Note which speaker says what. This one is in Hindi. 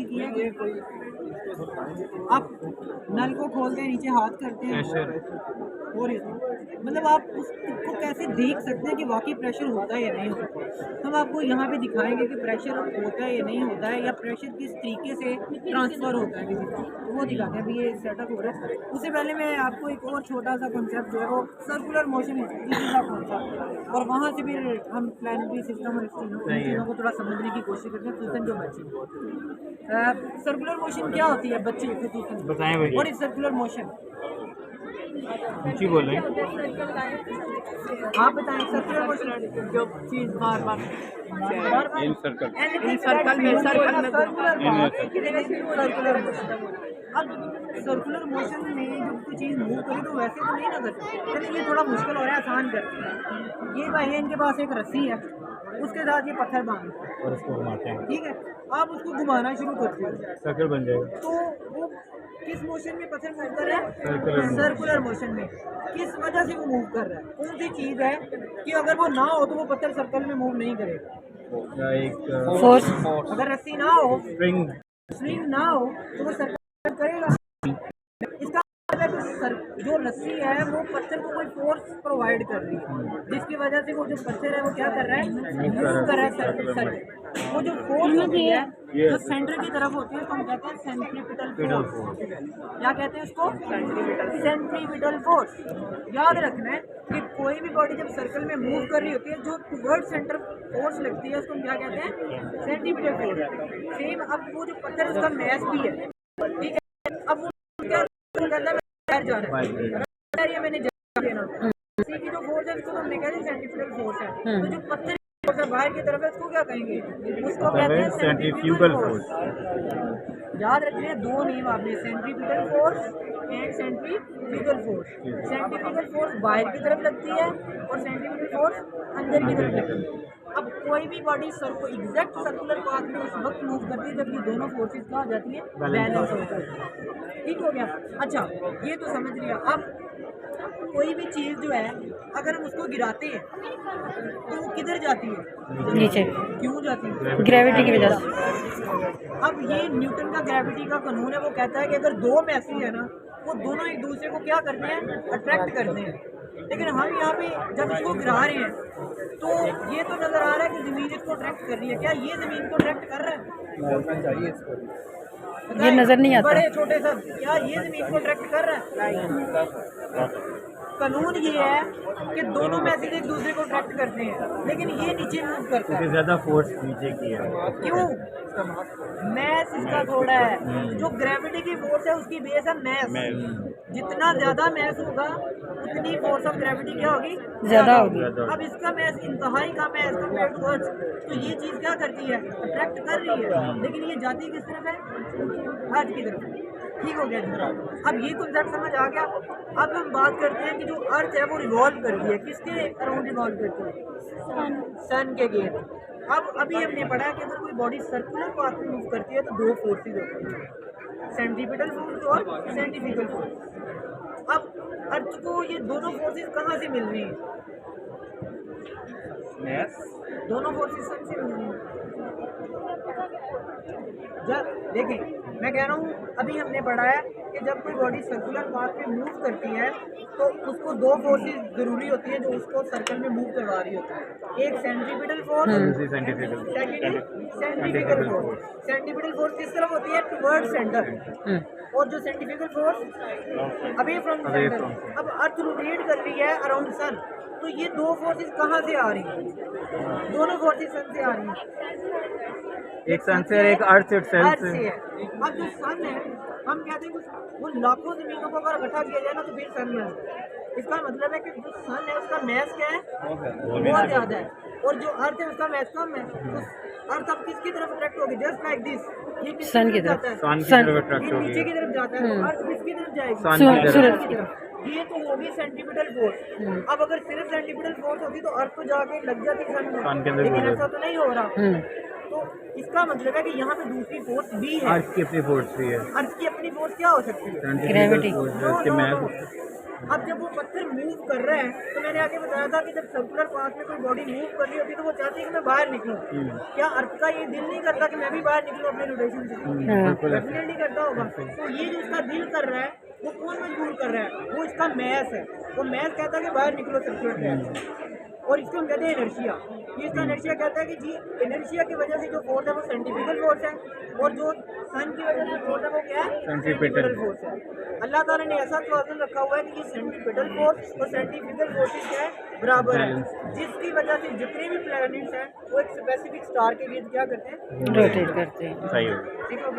Speaker 1: की है? आप नल को खोलते हैं, नीचे हाथ करते हैं और मतलब आप उसको कैसे देख सकते हैं कि वाकई प्रेशर होता है या नहीं होता? हम आपको यहाँ पे दिखाएंगे कि प्रेशर होता है या नहीं होता है, या प्रेशर किस तरीके से ट्रांसफ़र होता है किसी को, तो वो दिखाते हैं। अभी ये सेटअप हो रहा है। उससे पहले मैं आपको एक और छोटा सा कॉन्सेप्ट जो है वो सर्कुलर मोशन का कॉन्सेप्ट, और वहाँ से फिर हम प्लानिटरी सिस्टम और इन चीज़ों को थोड़ा समझने की कोशिश करते हैं। ट्यूशन जो बच्चे सर्कुलर मोशन क्या होती है बच्चे बताएं भाई। और इस सर्कुलर मोशन
Speaker 2: जी बोल रहे हैं
Speaker 1: आप बताएं। सर्कुलर मोशन जो चीज बार बार
Speaker 2: इन सर्कल
Speaker 1: अब सर्कुलर मोशन में जब कोई चीज़ मूव करे तो वैसे तो नहीं नजर, चलिए ये थोड़ा मुश्किल हो रहा है, आसान करते हैं। ये भाई इनके पास एक रस्सी है, उसके साथ ये पत्थर बांध
Speaker 2: और उसको घुमाते हैं,
Speaker 1: ठीक है। आप उसको घुमाना शुरू करते हो
Speaker 2: सर्कल बन जाएगा।
Speaker 1: तो वो किस मोशन में पत्थर मूव कर रहा है? सर्कुलर मोशन में। किस वजह से वो मूव कर रहा है? कौन सी चीज़ है कि अगर वो ना हो तो वो पत्थर सर्कल में मूव नहीं करेगा?
Speaker 2: एक
Speaker 1: फोर्स। अगर रस्सी ना हो,
Speaker 2: स्प्रिंग
Speaker 1: ना हो तो वो सर्कल करेगा। इसका मतलब जो रस्सी है वो पत्थर को कोई फोर्स प्रोवाइड कर रही है, जिसकी वजह से वो जो पत्थर है वो क्या कर रहा है? मूव कर रहा है सर्कल। वो जो फोर्स होती है जो सेंटर की तरफ होती है उसको हम कहते हैं सेंट्रीपिटल फोर्स। क्या कहते हैं उसको? Centripetal force. याद रखना है कि कोई भी बॉडी जब सर्कल में मूव कर रही होती है, जो टुवर्ड सेंटर फोर्स लगती है उसको हम क्या कहते हैं? Centripetal force. सेम अब वो जो पत्थर है उसका मैस भी है, ठीक है। अब वो क्या कहता है? जा रहा है, मैंने देना की जो फोर्स है उसको हमने कहते हैं सेंट्रीफ्यूगल फोर्स है। तो जो पत्थर बाहर की तरफ है उसको क्या कहेंगे? उसको कहते हैं सेंट्रीफ्यूगल फोर्स। याद रखिए दो नेम आपने, centrifugal force and centrifugal force. Centrifugal force बाहर की तरफ लगती है और सेंट्रीफ्यूगल फोर्स अंदर की तरफ लगती है। अब कोई भी बॉडी एग्जैक्ट सर्कुलर पाथ में उस वक्त मूव करती है जब ये दोनों फोर्सेस क्या हो जाती है? बैलेंस हो जाती है। ठीक हो गया? अच्छा, ये तो समझ लिया। अब कोई भी चीज़ जो है अगर हम उसको गिराते हैं तो वो किधर जाती है?
Speaker 3: नीचे।
Speaker 1: क्यों जाती है?
Speaker 3: ग्रेविटी की वजह से।
Speaker 1: अब ये न्यूटन का ग्रेविटी का कानून है, वो कहता है कि अगर दो मैसी है ना वो दोनों एक दूसरे को क्या करते हैं? अट्रैक्ट करते हैं। लेकिन हम यहाँ पे जब इसको गिरा रहे हैं तो ये तो नजर आ रहा है कि जमीन इसको अट्रैक्ट कर रही है। क्या ये जमीन को अट्रैक्ट कर रहा है?
Speaker 3: ये नजर नहीं आता।
Speaker 1: बड़े छोटे सब, क्या ये जमीन को अट्रैक्ट कर रहा है? कानून ये है कि दोनों मैसेज एक दूसरे को अट्रैक्ट करते हैं, लेकिन ये नीचे मूव करता है।
Speaker 2: ज्यादा फोर्स नीचे की है।
Speaker 1: क्यों? मैस इसका थोड़ा है। जो ग्रेविटी की फोर्स है उसकी बेस है मैस। जितना ज्यादा मैस होगा उतनी फोर्स ऑफ ग्रेविटी क्या होगी?
Speaker 3: ज्यादा होगी।
Speaker 1: अब इसका मैस इंतहाई कम है एज कम्पेयर टू अर्थ, तो ये चीज क्या करती है? अट्रैक्ट कर रही है, लेकिन ये जाती किस तरफ है? अर्थ की तरफ। ठीक हो गया जी। अब ये कॉन्सेप्ट समझ आ गया। अब हम बात करते हैं कि जो अर्थ है वो रिवॉल्व करती है, किसके अराउंड रिवॉल्व करती है? सन के गेट। अब अभी हमने पढ़ा कि अगर कोई बॉडी सर्कुलर पाथ में मूव करती है तो दो फोर्सेज होती हैं, सेंट्रीपिटल फोर्स और सेंट्रीफ्यूगल फोर्स। अब अर्थ को ये दोनों फोर्सेज कहाँ से मिल रही हैं? दोनों फोर्सेज सन से मिल रही हैं। देखें, मैं कह रहा हूँ अभी हमने पढ़ा है कि जब कोई बॉडी सर्कुलर पाथ में मूव करती है तो उसको दो फोर्सेस जरूरी होती है जो उसको सर्कल में मूव करवा रही होती है। एक centripetal force, centrifugal force. Centripetal force किस तरफ होती है? Toward centre. और जो centrifugal force away from centre. अब अर्थ रोटेट कर रही है अराउंड सन, तो ये दो फोर्सेस कहाँ से आ रही हैं? दोनों फोर्सेस सन से आ रही हैं।
Speaker 2: एक सन से और एक अर्थ
Speaker 1: अर्थ से है। अब जो सन है हम कहते हैं कि वो लाखों जमीनों को अगर इकट्ठा किया जाए ना तो फिर सन में। इसका मतलब है कि जो सन है उसका मैस क्या है? बहुत ज्यादा है। और जो अर्थ है उसका मैस कम है। तो अर्थ अब किसकी तरफ अट्रैक्ट होगी? Just like this. ये
Speaker 3: सन की तरफ।
Speaker 2: सन की तरफ अट्रैक्ट
Speaker 1: ये
Speaker 2: होगी।
Speaker 1: नीचे की तरफ जाता है तो अर्थ किसकी तरफ जाएगी?
Speaker 2: सन
Speaker 1: की तरफ। ये तो होगी सेंट्रीपिटल फोर्स। अब अगर सिर्फ सेंट्रीपिटल फोर्स होती तो अर्थ को जाके लग जाती सन में, लेकिन ऐसा तो नहीं हो रहा। तो इसका मतलब है कि यहाँ पे दूसरी फोर्स भी है।
Speaker 2: अर्थ की अपनी फोर्स भी है।
Speaker 1: अर्थ की अपनी फोर्स क्या हो सकती है?
Speaker 3: ग्रेविटी।
Speaker 1: अब जब वो पत्थर मूव कर रहा है तो मैंने आगे बताया था कि जब सर्कुलर पाथ में कोई बॉडी मूव कर रही होती है तो वो चाहती है कि मैं बाहर निकलूं। क्या अर्थ का ये दिल नहीं करता कि मैं भी बाहर निकलूं अपने रोटेशन से?
Speaker 3: हाँ
Speaker 1: डेफिनेटली करता होगा। तो ये जो इसका दिल कर रहा है वो कौन मजबूर कर रहा है? वो इसका मैथ है। वो मैथ कहता है कि बाहर निकलो सर्कुलर ट्रैक, और इसको हम कहते हैं इनर्शिया। ये इसका इनर्शिया कहता है कि जी इनर्शिया की वजह से जो फोर्स है वो सेंट्रीफ्यूगल फोर्स है, और जो सन की वजह से फोर्स है वो क्या है? सेंट्रीपिटल फोर्स है। अल्लाह ताला ने ऐसा तवाज़ुन रखा हुआ है कि ये सेंट्रीपिटल फोर्स और सेंट्रीफ्यूगल फोर्सेस क्या है? बराबर है, जिसकी वजह से जितने भी प्लैनेट्स हैं वो एक स्पेसिफिक स्टार के बीच क्या करते हैं?
Speaker 3: रोटेट करते हैं।
Speaker 2: सही हो गया।
Speaker 1: ठीक हो गया?